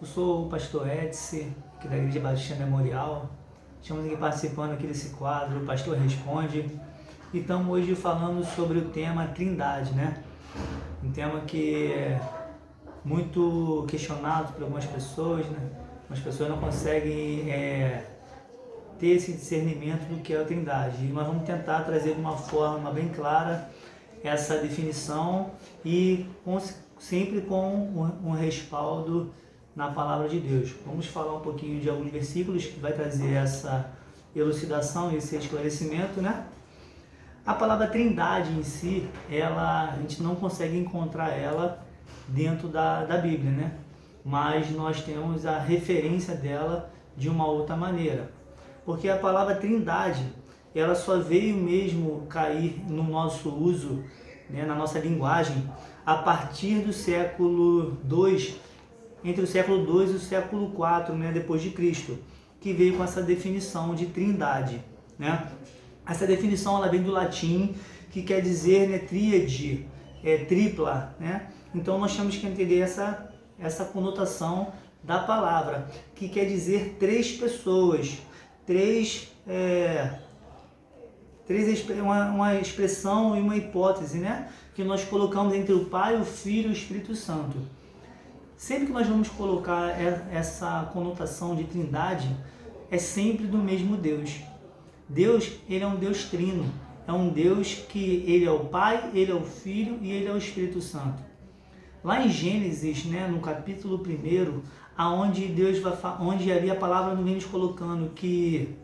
Eu sou o pastor Edson, aqui da Igreja Batista Memorial. Estamos aqui participando aqui desse quadro, o Pastor Responde. E estamos hoje falando sobre o tema Trindade, né? Um tema que é muito questionado por algumas pessoas, né? Algumas pessoas não conseguem ter esse discernimento do que é a Trindade. E nós vamos tentar trazer de uma forma bem clara essa definição e sempre com um respaldo na palavra de Deus. Vamos falar um pouquinho de alguns versículos que vai trazer essa elucidação e esse esclarecimento, né? A palavra Trindade em si, a gente não consegue encontrar ela dentro da Bíblia, né? Mas nós temos a referência dela de uma outra maneira. Porque a palavra Trindade, ela só veio mesmo cair no nosso uso, né, na nossa linguagem, a partir do século II, entre o século II e o século IV, né, depois de Cristo, que veio com essa definição de Trindade, né? Essa definição ela vem do latim, que quer dizer, né, tríade, tripla, né? Então nós temos que entender essa conotação da palavra, que quer dizer três pessoas, uma expressão e uma hipótese, né, que nós colocamos entre o Pai, o Filho e o Espírito Santo. Sempre que nós vamos colocar essa conotação de Trindade, é sempre do mesmo Deus. Deus, ele é um Deus trino, é um Deus que ele é o Pai, ele é o Filho e ele é o Espírito Santo. Lá em Gênesis, né, no capítulo 1, onde ali a palavra nos vem nos colocando que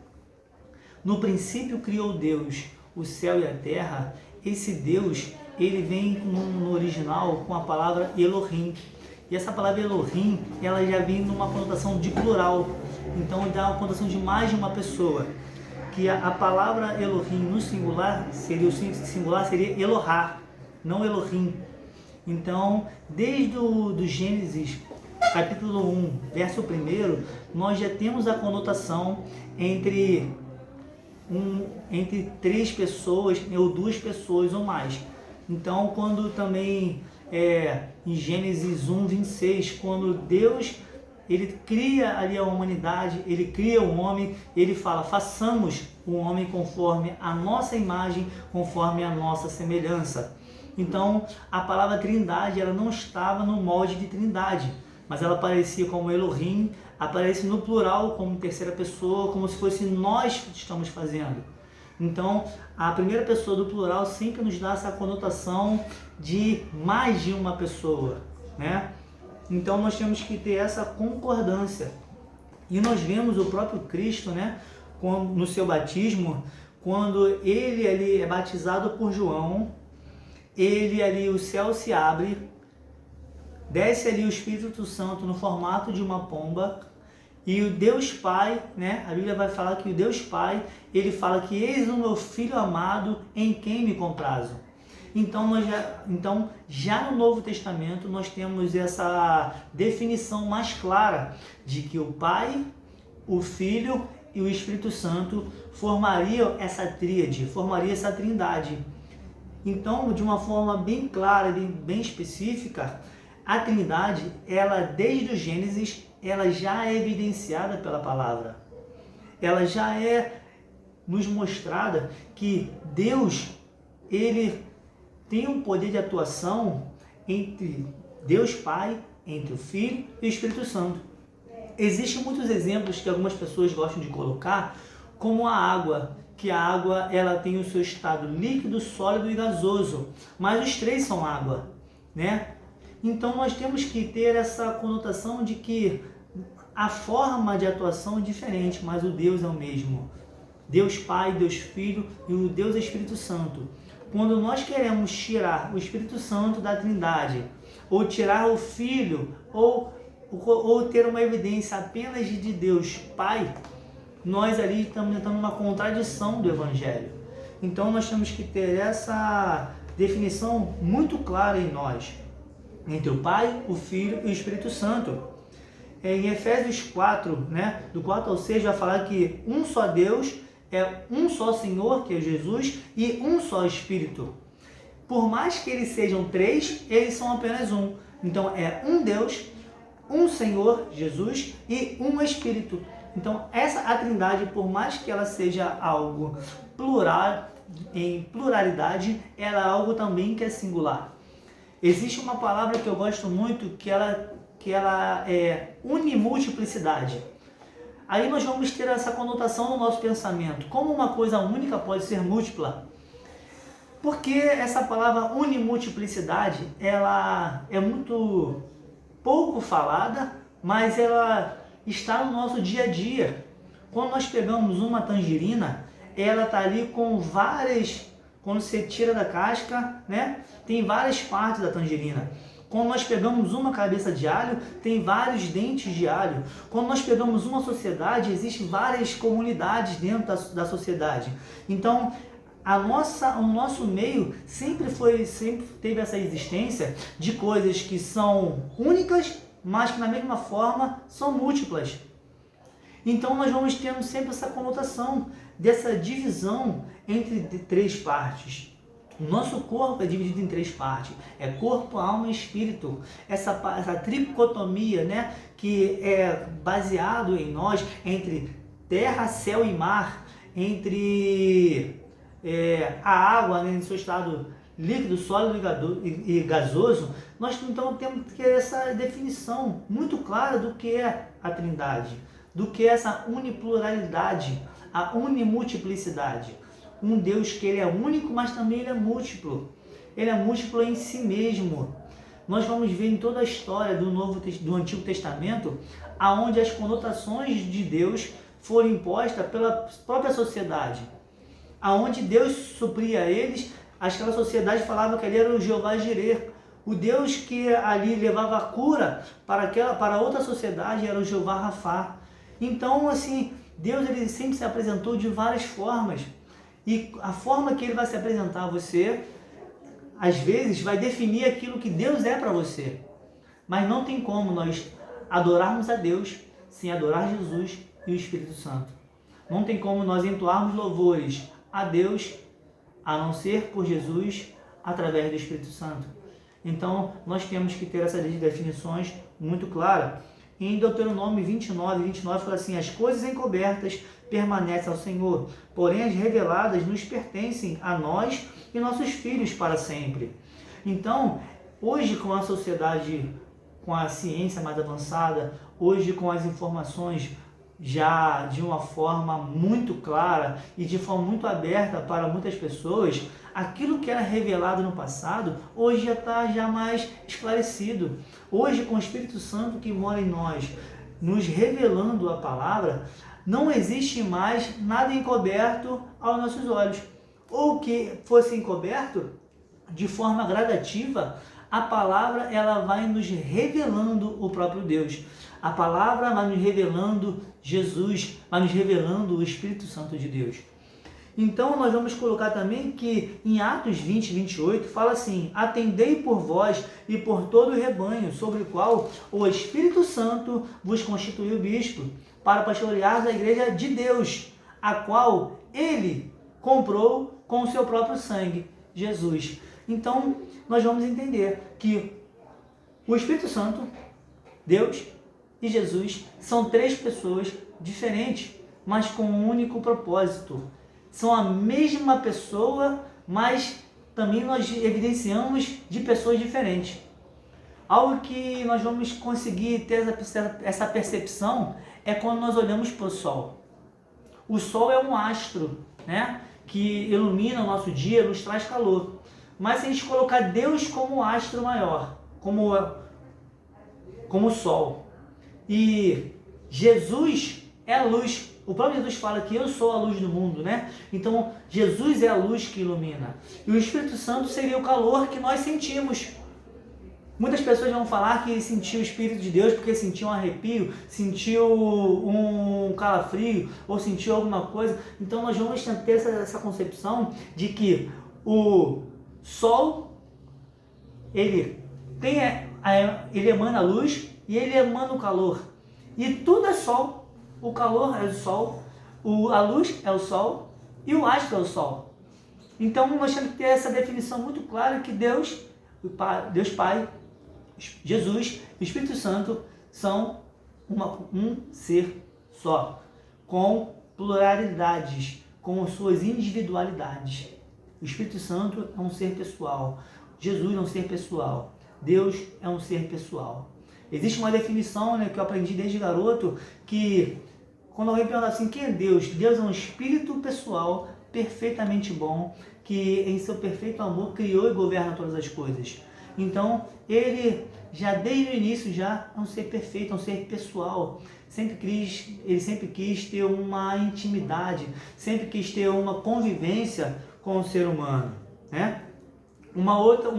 no princípio criou Deus o céu e a terra, esse Deus, ele vem no original com a palavra Elohim. E essa palavra Elohim, ela já vem numa conotação de plural, então dá uma conotação de mais de uma pessoa. Que a palavra Elohim no singular seria Elohá, não Elohim. Então, desde o Gênesis, capítulo 1, verso 1, nós já temos a conotação entre três pessoas, ou duas pessoas ou mais. Então, quando também em Gênesis 1, 26, quando Deus ele cria ali a humanidade, ele cria o homem, ele fala, façamos o homem conforme a nossa imagem, conforme a nossa semelhança. Então, a palavra Trindade, ela não estava no molde de Trindade, mas ela aparecia como Elohim, aparece no plural como terceira pessoa, como se fosse nós que estamos fazendo. Então, a primeira pessoa do plural sempre nos dá essa conotação de mais de uma pessoa, né? Então, nós temos que ter essa concordância. E nós vemos o próprio Cristo, né, no seu batismo, quando ele ali é batizado por João, o céu se abre, desce ali o Espírito Santo no formato de uma pomba, e o Deus Pai, né, a Bíblia vai falar que o Deus Pai, ele fala que eis o meu Filho amado em quem me comprazo. Então, já no Novo Testamento, nós temos essa definição mais clara de que o Pai, o Filho e o Espírito Santo formariam essa tríade, formariam essa trindade. Então, de uma forma bem clara, bem específica, a Trindade, ela desde o Gênesis, ela já é evidenciada pela palavra. Ela já é nos mostrada que Deus, ele tem um poder de atuação entre Deus Pai, entre o Filho e o Espírito Santo. Existem muitos exemplos que algumas pessoas gostam de colocar, como a água, que a água ela tem o seu estado líquido, sólido e gasoso, mas os três são água, né? Então nós temos que ter essa conotação de que a forma de atuação é diferente, mas o Deus é o mesmo. Deus Pai, Deus Filho e o Deus Espírito Santo. Quando nós queremos tirar o Espírito Santo da Trindade, ou tirar o Filho, ou ter uma evidência apenas de Deus Pai, nós ali estamos entrando numa contradição do Evangelho. Então nós temos que ter essa definição muito clara em nós, entre o Pai, o Filho e o Espírito Santo. Em Efésios 4, né, do 4 ao 6, vai falar que um só Deus, é um só Senhor, que é Jesus, e um só Espírito. Por mais que eles sejam três, eles são apenas um. Então é um Deus, um Senhor, Jesus, e um Espírito. Então, a Trindade, por mais que ela seja algo plural, em pluralidade, ela é algo também que é singular. Existe uma palavra que eu gosto muito, que ela é unimultiplicidade. Aí nós vamos ter essa conotação no nosso pensamento. Como uma coisa única pode ser múltipla? Porque essa palavra unimultiplicidade, ela é muito pouco falada, mas ela está no nosso dia a dia. Quando nós pegamos uma tangerina, ela está ali com várias, quando você tira da casca, né, tem várias partes da tangerina. Quando nós pegamos uma cabeça de alho, tem vários dentes de alho. Quando nós pegamos uma sociedade, existem várias comunidades dentro da sociedade. Então, o nosso meio sempre teve essa existência de coisas que são únicas, mas que na mesma forma são múltiplas. Então nós vamos tendo sempre essa conotação dessa divisão entre três partes. O nosso corpo é dividido em três partes, é corpo, alma e espírito. Essa tricotomia, né, que é baseado em nós, entre terra, céu e mar, entre a água, né, em seu estado líquido, sólido e gasoso. Nós então temos que ter essa definição muito clara do que é a Trindade, do que é essa unipluralidade, a unimultiplicidade. Um Deus que ele é único, mas também ele é múltiplo. Ele é múltiplo em si mesmo. Nós vamos ver em toda a história do Antigo Testamento, aonde as conotações de Deus foram impostas pela própria sociedade. Aonde Deus supria a eles, aquela sociedade falava que ele era o Jeová Jireh. O Deus que ali levava a cura para outra sociedade era o Jeová Rafá. Então, assim, Deus ele sempre se apresentou de várias formas. E a forma que ele vai se apresentar a você, às vezes, vai definir aquilo que Deus é para você. Mas não tem como nós adorarmos a Deus sem adorar Jesus e o Espírito Santo. Não tem como nós entoarmos louvores a Deus, a não ser por Jesus, através do Espírito Santo. Então, nós temos que ter essas definições muito claras. Em Deuteronômio 29 fala assim: as coisas encobertas permanecem ao Senhor, porém as reveladas nos pertencem a nós e nossos filhos para sempre. Então, hoje com a sociedade, com a ciência mais avançada, hoje com as informações já de uma forma muito clara e de forma muito aberta para muitas pessoas, aquilo que era revelado no passado, hoje já está mais esclarecido. Hoje, com o Espírito Santo que mora em nós, nos revelando a palavra, não existe mais nada encoberto aos nossos olhos. Ou que fosse encoberto, de forma gradativa, a palavra ela vai nos revelando o próprio Deus. A palavra vai nos revelando Jesus, vai nos revelando o Espírito Santo de Deus. Então nós vamos colocar também que em Atos 20:28 fala assim: atendei por vós e por todo o rebanho, sobre o qual o Espírito Santo vos constituiu bispo, para pastorear a igreja de Deus, a qual ele comprou com o seu próprio sangue, Jesus. Então nós vamos entender que o Espírito Santo, Deus e Jesus são três pessoas diferentes, mas com um único propósito. São a mesma pessoa, mas também nós evidenciamos de pessoas diferentes. Algo que nós vamos conseguir ter essa percepção é quando nós olhamos para o Sol. O Sol é um astro, né, que ilumina o nosso dia, nos traz calor. Mas se a gente colocar Deus como astro maior, como o Sol, e Jesus é a luz. O próprio Jesus fala que eu sou a luz do mundo, né? Então, Jesus é a luz que ilumina. E o Espírito Santo seria o calor que nós sentimos. Muitas pessoas vão falar que sentiu o Espírito de Deus porque sentiu um arrepio, sentiu um calafrio, ou sentiu alguma coisa. Então, nós vamos ter essa concepção de que o Sol, ele emana a luz e ele emana o calor. E tudo é Sol. O calor é o Sol, a luz é o Sol e o astro é o Sol. Então nós temos que ter essa definição muito clara que Deus Pai, Jesus e o Espírito Santo são um ser só, com pluralidades, com suas individualidades. O Espírito Santo é um ser pessoal, Jesus é um ser pessoal, Deus é um ser pessoal. Existe uma definição, né, que eu aprendi desde garoto, que quando alguém pergunta assim, quem é Deus? Deus é um espírito pessoal, perfeitamente bom, que em seu perfeito amor criou e governa todas as coisas. Então, ele já desde o início já é um ser perfeito, é um ser pessoal. Ele sempre quis ter uma intimidade, sempre quis ter uma convivência com o ser humano, né? Um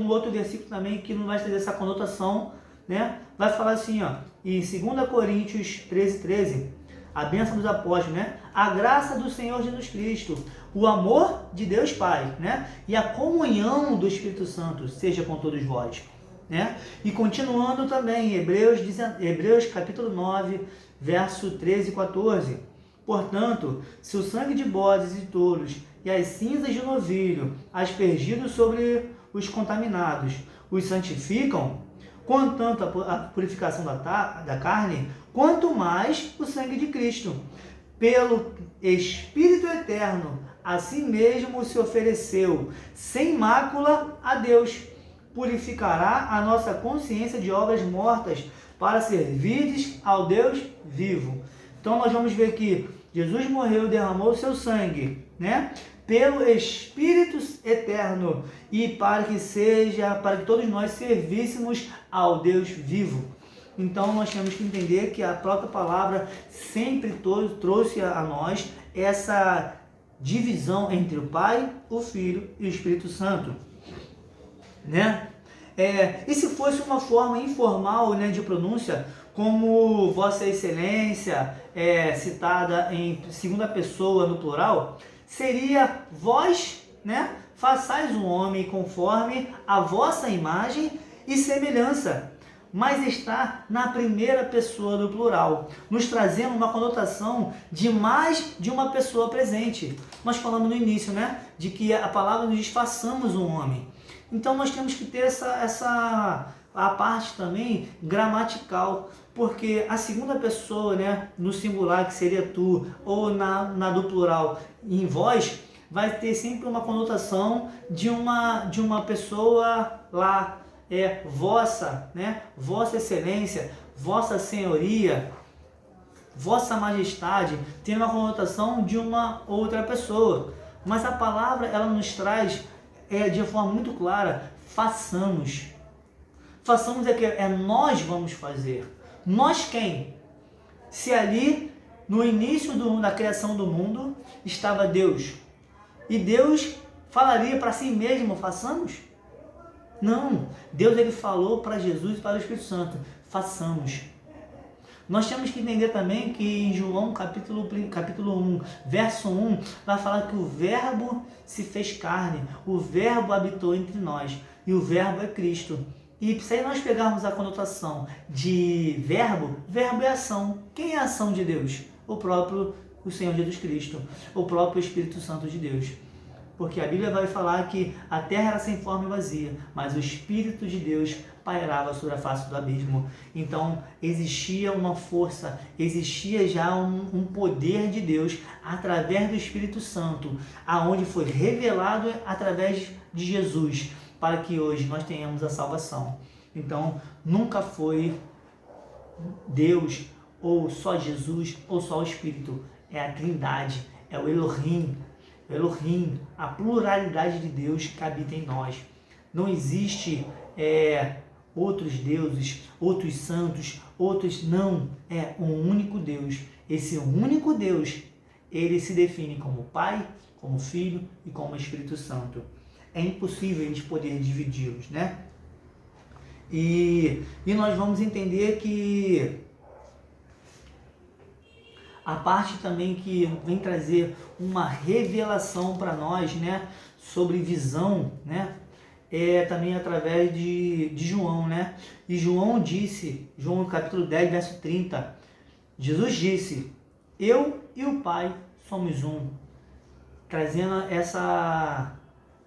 outro versículo também que não vai trazer essa conotação, né? Vai falar assim, ó, em 2 Coríntios 13, a bênção dos apóstolos, né? A graça do Senhor Jesus Cristo, o amor de Deus Pai, né? E a comunhão do Espírito Santo seja com todos vós, né? E continuando também, Hebreus capítulo 9, verso 13 e 14. Portanto, se o sangue de bodes e touros e as cinzas de novilho, aspergidos sobre os contaminados, os santificam, contanto a purificação da carne, quanto mais o sangue de Cristo, pelo Espírito Eterno, a si mesmo se ofereceu, sem mácula, a Deus, purificará a nossa consciência de obras mortas, para servirdes ao Deus vivo. Então nós vamos ver que Jesus morreu e derramou o seu sangue, né? Pelo Espírito Eterno e para que todos nós servíssemos ao Deus vivo. Então nós temos que entender que a própria palavra sempre trouxe a nós essa divisão entre o Pai, o Filho e o Espírito Santo, né? E se fosse uma forma informal, né, de pronúncia, como Vossa Excelência, citada em segunda pessoa no plural, seria vós, né, façais o homem conforme a vossa imagem e semelhança, mas está na primeira pessoa do plural, nos trazendo uma conotação de mais de uma pessoa presente. Nós falamos no início, né, de que a palavra nos diz façamos um homem. Então nós temos que ter a parte também gramatical, porque a segunda pessoa, né, no singular, que seria tu, ou na do plural, em vós, vai ter sempre uma conotação de uma pessoa lá, vossa, né, vossa excelência, vossa senhoria, vossa majestade, tem uma conotação de uma outra pessoa. Mas a palavra, ela nos traz de forma muito clara, façamos. Façamos nós vamos fazer. Nós quem? Se ali, no início da criação do mundo, estava Deus, e Deus falaria para si mesmo, façamos? Não. Deus ele falou para Jesus e para o Espírito Santo, façamos. Nós temos que entender também que em João capítulo 1, verso 1, vai falar que o verbo se fez carne, o verbo habitou entre nós, e o verbo é Cristo. E se nós pegarmos a conotação de verbo, verbo é ação. Quem é a ação de Deus? O Senhor Jesus Cristo, o próprio Espírito Santo de Deus. Porque a Bíblia vai falar que a terra era sem forma e vazia, mas o Espírito de Deus pairava sobre a face do abismo. Então existia uma força, existia já um poder de Deus através do Espírito Santo, aonde foi revelado através de Jesus, para que hoje nós tenhamos a salvação. Então nunca foi Deus, ou só Jesus, ou só o Espírito. É a Trindade, é o Elohim, a pluralidade de Deus que habita em nós. Não existe outros deuses, outros santos, não. É um único Deus. Esse único Deus, ele se define como Pai, como Filho e como Espírito Santo. É impossível a gente poder dividi-los, né? E nós vamos entender que a parte também que vem trazer uma revelação para nós, né, sobre visão, né, também através de João, né? E João no capítulo 10, verso 30, Jesus disse, eu e o Pai somos um, trazendo essa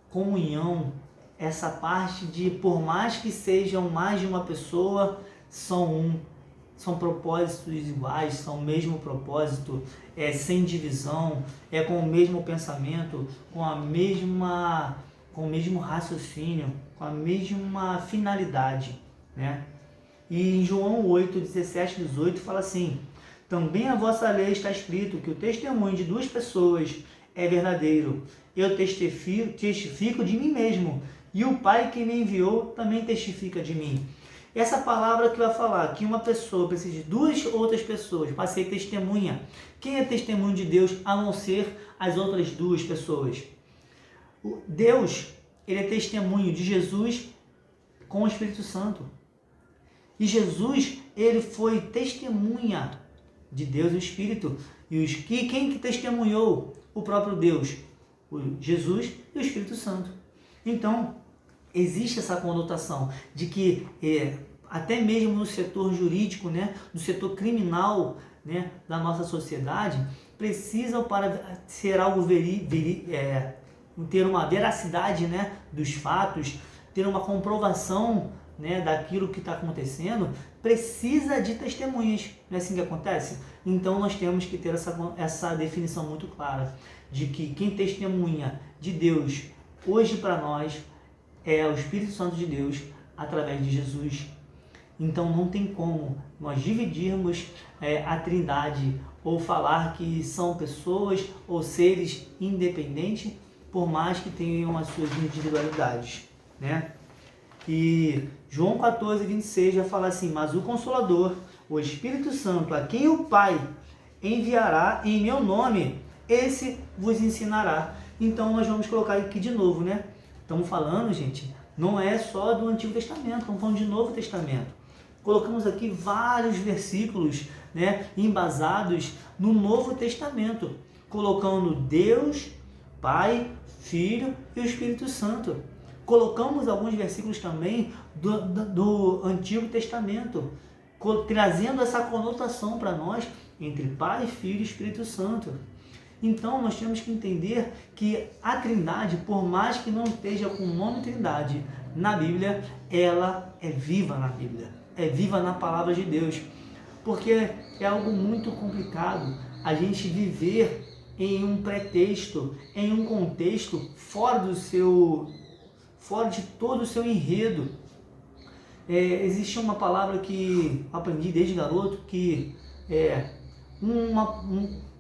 comunhão, essa parte de, por mais que sejam mais de uma pessoa, são um. são propósitos iguais, são o mesmo propósito, sem divisão, com o mesmo pensamento, com o mesmo raciocínio, com a mesma finalidade, né? E em João 8, 17, 18 fala assim: também a vossa lei está escrito que o testemunho de duas pessoas é verdadeiro. Eu testifico de mim mesmo, e o Pai que me enviou também testifica de mim. Essa palavra que vai falar que uma pessoa precisa de duas outras pessoas para ser testemunha. Quem é testemunho de Deus a não ser as outras duas pessoas? Deus, ele é testemunho de Jesus com o Espírito Santo. E Jesus, ele foi testemunha de Deus e o Espírito. E quem que testemunhou? O próprio Deus, Jesus e o Espírito Santo. Então, existe essa conotação de que até mesmo no setor jurídico, né, no setor criminal, né, da nossa sociedade, precisam, para ser algo ter uma veracidade, né, dos fatos, ter uma comprovação, né, daquilo que está acontecendo, precisa de testemunhas. Não é assim que acontece? Então nós temos que ter essa definição muito clara de que quem testemunha de Deus hoje para nós é o Espírito Santo de Deus através de Jesus. Então não tem como nós dividirmos a Trindade ou falar que são pessoas ou seres independentes, por mais que tenham as suas individualidades, né? E João 14, 26 já fala assim: mas o Consolador, o Espírito Santo, a quem o Pai enviará em meu nome, esse vos ensinará. Então nós vamos colocar aqui de novo, né? Estamos falando, gente, não é só do Antigo Testamento, estamos falando de Novo Testamento. Colocamos aqui vários versículos, né, embasados no Novo Testamento, colocando Deus, Pai, Filho e o Espírito Santo. Colocamos alguns versículos também do Antigo Testamento, trazendo essa conotação para nós entre Pai, Filho e Espírito Santo. Então nós temos que entender que a Trindade, por mais que não esteja com o nome Trindade na Bíblia, ela é viva na Bíblia, é viva na Palavra de Deus. Porque é algo muito complicado a gente viver em um pretexto, em um contexto fora de todo o seu enredo. Existe uma palavra que aprendi desde garoto, que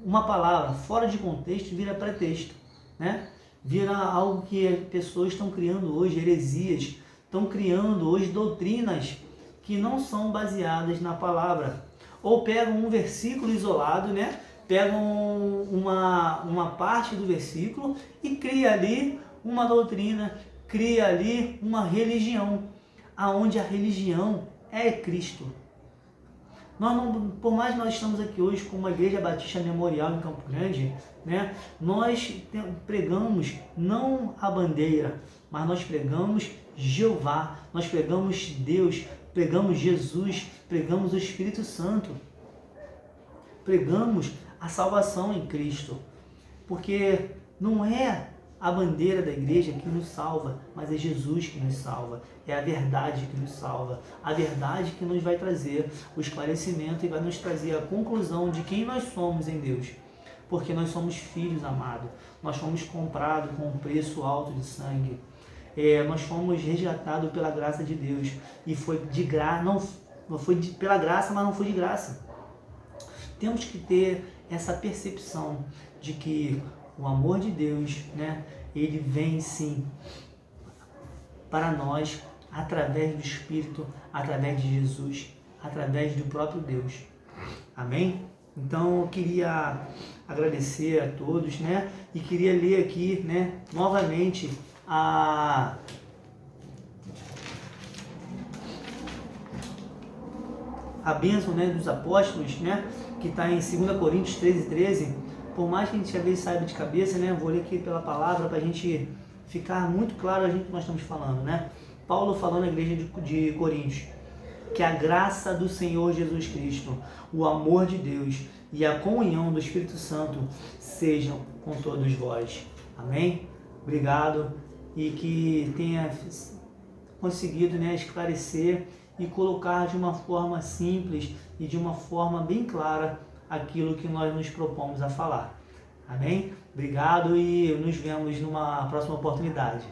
uma palavra fora de contexto vira pretexto, né? Vira algo que as pessoas estão criando hoje, heresias, estão criando hoje doutrinas que não são baseadas na palavra. Ou pegam um versículo isolado, né? Pegam uma parte do versículo e cria ali uma doutrina, cria ali uma religião, aonde a religião é Cristo. Por mais que nós estamos aqui hoje com uma Igreja Batista Memorial em Campo Grande, né, nós pregamos não a bandeira, mas nós pregamos Jeová, nós pregamos Deus, pregamos Jesus, pregamos o Espírito Santo, pregamos a salvação em Cristo, porque não é a bandeira da igreja que nos salva, mas é Jesus que nos salva, é a verdade que nos salva, a verdade que nos vai trazer o esclarecimento e vai nos trazer a conclusão de quem nós somos em Deus, porque nós somos filhos amados, nós fomos comprados com um preço alto de sangue, nós fomos resgatados pela graça de Deus, e foi de graça, não foi pela graça, mas não foi de graça. Temos que ter essa percepção de que o amor de Deus, né, ele vem sim para nós através do Espírito, através de Jesus, através do próprio Deus. Amém? Então eu queria agradecer a todos, né, e queria ler aqui, né, novamente a bênção, né, dos apóstolos, né, que está em 2 Coríntios 13. Por mais que a gente às vezes saiba de cabeça, né, eu vou ler aqui pela palavra para a gente ficar muito claro a gente que nós estamos falando, né? Paulo falando à igreja de Coríntios: que a graça do Senhor Jesus Cristo, o amor de Deus e a comunhão do Espírito Santo sejam com todos vós. Amém? Obrigado, e que tenha conseguido, né, esclarecer e colocar de uma forma simples e de uma forma bem clara aquilo que nós nos propomos a falar. Amém? Obrigado e nos vemos numa próxima oportunidade.